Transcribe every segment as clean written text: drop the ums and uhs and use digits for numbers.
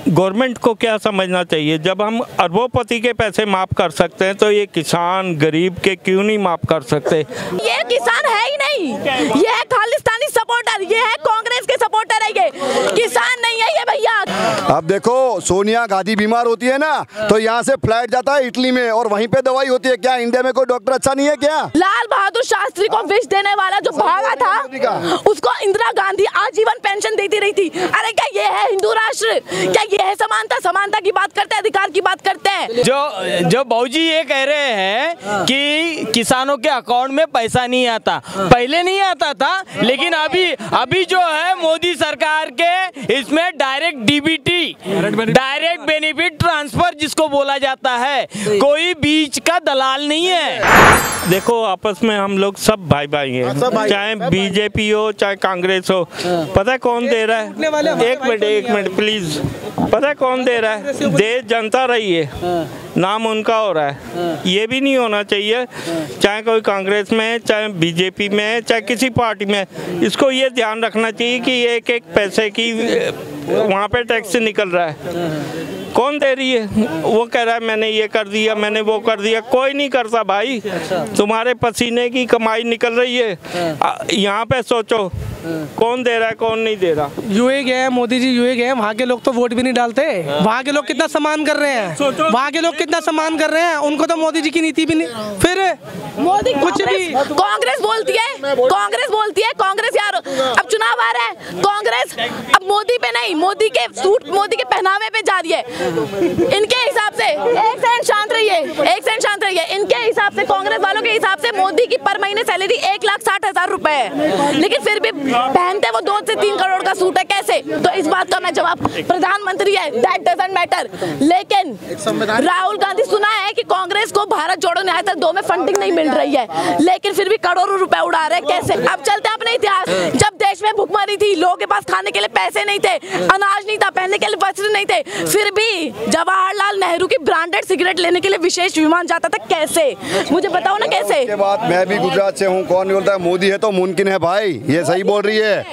Government को क्या समझना चाहिए, जब हम अरबोंपति के पैसे माफ़ कर सकते हैं तो ये किसान गरीब के क्यों नहीं माफ़ कर सकते। ये किसान है ही नहीं, ये है खालिस्तानी सपोर्टर, ये है कांग्रेस के सपोर्टर है, ये किसान नहीं है ये भैया। अब देखो सोनिया गांधी बीमार होती है ना तो यहाँ से फ्लाइट जाता है इटली में और वहीं पे दवाई होती है। क्या इंडिया में कोई डॉक्टर अच्छा नहीं है क्या? लाल बहादुर शास्त्री को विष देने वाला जो भागा था उसको इंदिरा गांधी आजीवन पेंशन देती रही थी। अरे क्या ये है हिंदू राष्ट्र? क्या ये है समानता? समानता की बात करते हैं, अधिकार की बात करते हैं। जो बाबूजी ये कह रहे हैं कि किसानों के अकाउंट में पैसा नहीं आता, पहले नहीं आता था, लेकिन अभी जो है मोदी सरकार के इसमें direct DBT, direct benefit transfer जिसको बोला जाता है, कोई बीच का दलाल नहीं है। देखो आपस में हम लोग सब भाई भाई हैं, चाहे बीजेपी हो चाहे कांग्रेस हो। पता है कौन दे रहा है? एक मिनट प्लीज। पता है कौन दे रहा है? देश जनता रही है, नाम उनका हो रहा है। ये भी नहीं होना चाहिए, चाहे कोई कांग्रेस में चाहे बीजेपी में चाहे किसी पार्टी में। इसको ये ध्यान रखना चाहिए कि एक एक पैसे की वहाँ पे टैक्स निकल रहा है, कौन दे रही है? वो कह रहा है मैंने ये कर दिया, मैंने वो कर दिया। कोई नहीं करता भाई, तुम्हारे पसीने की कमाई निकल रही है। यहाँ पे सोचो कौन दे रहा है कौन नहीं दे रहा। यूए गए मोदी जी, यूए गए, वहाँ के लोग तो वोट भी नहीं डालते। वहाँ के लोग कितना सम्मान कर रहे हैं, वहाँ के लोग कितना सम्मान कर रहे हैं, उनको तो मोदी जी की नीति भी नहीं। फिर मोदी कुछ भी कांग्रेस बोलती है कांग्रेस यार अब चुनाव आ रहा है, कांग्रेस अब मोदी पे नहीं, मोदी के सूट मोदी के पहनावे पे जा रही है। इनके हिसाब से एक सेकंड शांत रहिए। इनके हिसाब से, कांग्रेस वालों के हिसाब से मोदी की पर महीने सैलरी 1,60,000 रुपए है, लेकिन फिर भी पहनते वो 2 से 3 करोड़ का सूट है। कैसे? तो इस बात का मैं जवाब, प्रधानमंत्री है, दैट डजंट मैटर। लेकिन राहुल गांधी सुना है कि कांग्रेस को भारत जोड़ो न्याय 2 में फंडिंग नहीं मिल रही है, लेकिन फिर भी करोड़ों रुपए उड़ा रहे हैं। कैसे? अब चलते हैं अपने इतिहास। जब देश में भुखमरी थी, लोगों के पास खाने के लिए पैसे नहीं थे, अनाज नहीं था, पहनने के लिए वस्त्र नहीं थे, फिर भी जवाहरलाल नेहरू की ब्रांडेड सिगरेट लेने के लिए विशेष विमान जाता था। कैसे? मुझे बताओ ना कैसे। के बाद मैं भी गुजरात से हूँ, कौन बोलता है मोदी है तो मुमकिन है भाई, ये सही बोल रही है।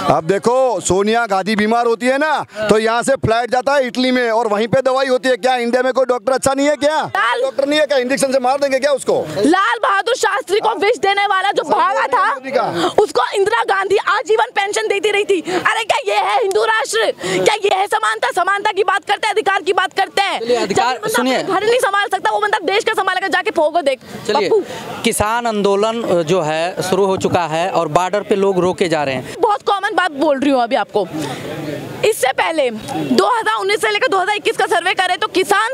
अब देखो सोनिया गांधी बीमार होती है ना तो यहाँ से फ्लाइट जाता है इटली में और वहीं पे दवाई होती है। क्या इंडिया में कोई डॉक्टर अच्छा नहीं है क्या? डॉक्टर नहीं है क्या? इंजेक्शन से मार देंगे क्या उसको? लाल बहादुर शास्त्री को विष देने वाला जो भागा था उसको इंदिरा गांधी आजीवन पेंशन देती रही थी। अरे क्या ये है हिंदू राष्ट्र? क्या ये है समानता? समानता की बात करते हैं, अधिकार की बात करते हैं। अधिकार सुनिए, घर नहीं संभाल सकता वो बंदा देश का संभालेगा, जाके फोगो देख। चलिए, किसान आंदोलन जो है शुरू हो चुका है और बॉर्डर पे लोग रोके जा रहे हैं। बहुत कॉमन बात बोल रही हूँ अभी आपको। इससे पहले 2019 से लेकर 2021 का सर्वे करे तो किसान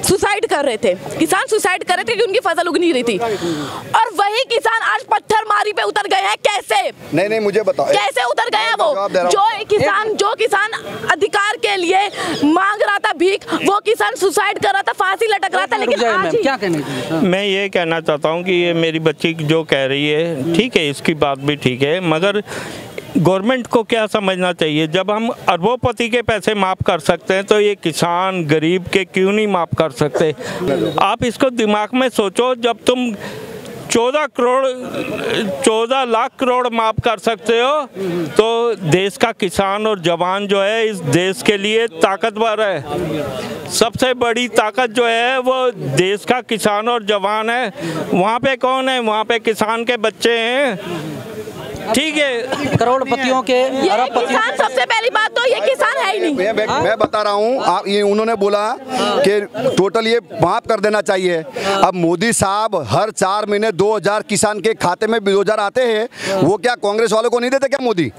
सुसाइड कर रहे थे, क्योंकि उनकी फसल उग नहीं रही थी, और वही किसान आज पत्थरमारी पे उतर गए हैं। कैसे? नहीं मुझे बताओ कैसे उतर गए हैं वो? जो किसान अधिकार के लिए मांग रहा था भीख, वो किसान सुसाइड कर रहा था, फांसी लटक रहा था। लेकिन आज क्या कहना? मैं ये कहना चाहता हूँ कि ये मेरी बच्ची जो कह रही है ठीक है, इसकी बात भी ठीक है, मगर गवर्नमेंट को क्या समझना चाहिए, जब हम अरबोंपति के पैसे माफ़ कर सकते हैं तो ये किसान गरीब के क्यों नहीं माफ़ कर सकते। आप इसको दिमाग में सोचो, जब तुम 14 लाख करोड़ माफ़ कर सकते हो तो देश का किसान और जवान जो है इस देश के लिए ताकतवर है। सबसे बड़ी ताकत जो है वो देश का किसान और जवान है। वहाँ पे कौन है? वहाँ पे किसान के बच्चे हैं। ठीक है, करोड़पतियों के, अरबपतियों। सबसे पहली बात तो ये किसान है ही नहीं। मैं बता रहा हूँ, आप ये उन्होंने बोला कि टोटल ये माफ कर देना चाहिए। अब मोदी साहब हर 4 महीने 2000 किसान के खाते में 2000 आते हैं, वो क्या कांग्रेस वालों को नहीं देते क्या मोदी?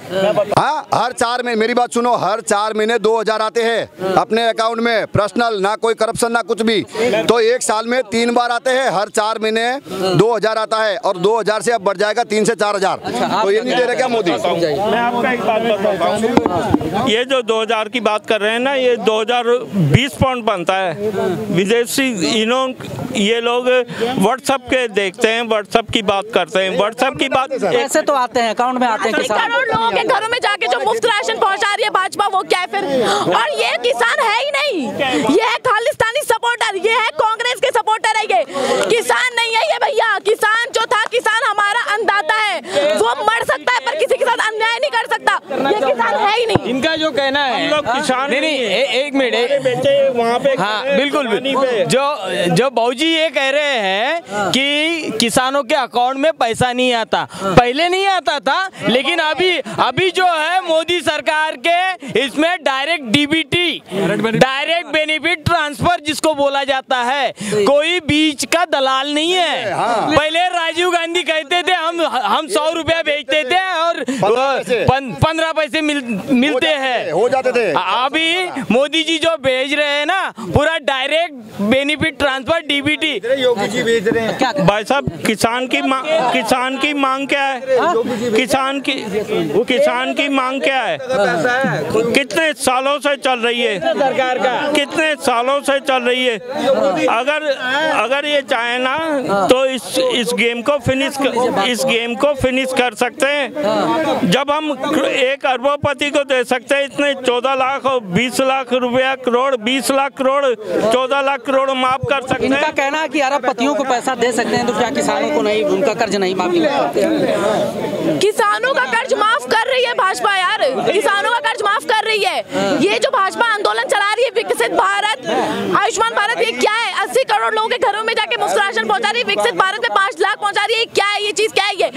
हाँ, हर 4 महीने, मेरी बात सुनो, हर 4 महीने 2000 आते हैं अपने अकाउंट में, पर्सनल, ना कोई करप्शन ना कुछ भी। तो एक साल में 3 बार आते हैं, हर 4 महीने 2000 आता है, और 2000 से अब बढ़ जाएगा 3 से 4000। तो ये नहीं दे रहे क्या मोदी? मैं आपको एक बात बताता हूँ, ये जो 2000 की बात कर रहे हैं ना, ये 2020 पाउंड बनता है। विदेशी ये लोग व्हाट्सएप के देखते हैं, व्हाट्सएप की बात करते हैं, व्हाट्सएप की बात ऐसे तो आते हैं, अकाउंट में आते हैं। करोड़ लोगों के घरों में जाके जो मुफ्त राशन पहुंचा रही है भाजपा, वो क्या है फिर? और ये किसान है ही नहीं, ये है खालिस्तानी सपोर्टर, ये है कांग्रेस के सपोर्टर है। ये किसान नहीं है ये भैया। किसान जो था, किसान हमारा अन्नदाता है, वो मर सकता है पर किसी के साथ अन्याय नहीं कर सकता। ये किसान है ही नहीं। इनका जो कहना है, हम लोग किसान नहीं एक मिनट, बेचे वहाँ पे, हाँ बिल्कुल, जो बाबूजी ये कह रहे हैं कि किसानों के अकाउंट में पैसा नहीं आता, पहले नहीं आता था, लेकिन अभी जो है मोदी सरकार के इसमें direct DBT, direct benefit transfer जिसको बोला जाता है, कोई बीच का दलाल नहीं है। पहले राजीव गांधी कहते थे हम 100 रुपया बेचते थे और 15 पैसे मिलते हैं, हो जाते थे। अभी मोदी जी जो भेज रहे हैं ना, पूरा direct benefit transfer DBT. Yogi ji भेज रहे हैं। भाई साहब, किसान की मांग क्या है? किसान की मांग क्या है? कितने सालों से चल रही है सरकार का, कितने सालों से चल रही है। अगर ये चाहे ना तो इस गेम को फिनिश कर सकते हैं। जब हम एक अरबोपति को दे सकते हैं इतने 14 लाख और 20 लाख रुपया करोड़, 20 लाख करोड़, 14 लाख करोड़ माफ कर सकते हैं। इनका कहना है कि अरबपतियों को पैसा दे सकते हैं, तो क्या किसानों को नहीं, उनका कर्ज नहीं माफ करते? किसानों का कर्ज माफ कर रही है भाजपा यार, किसानों का कर्ज माफ कर रही है। ये जो भाजपा आंदोलन चला रही है, विकसित भारत, आयुष्मान भारत, ये क्या है? 80 करोड़ लोगों के घरों में जाके मुफ्त राशन पहुंचा रही है। विकसित भारत में 5 लाख पहुंचा रही है, क्या है ये चीज, क्या है ये?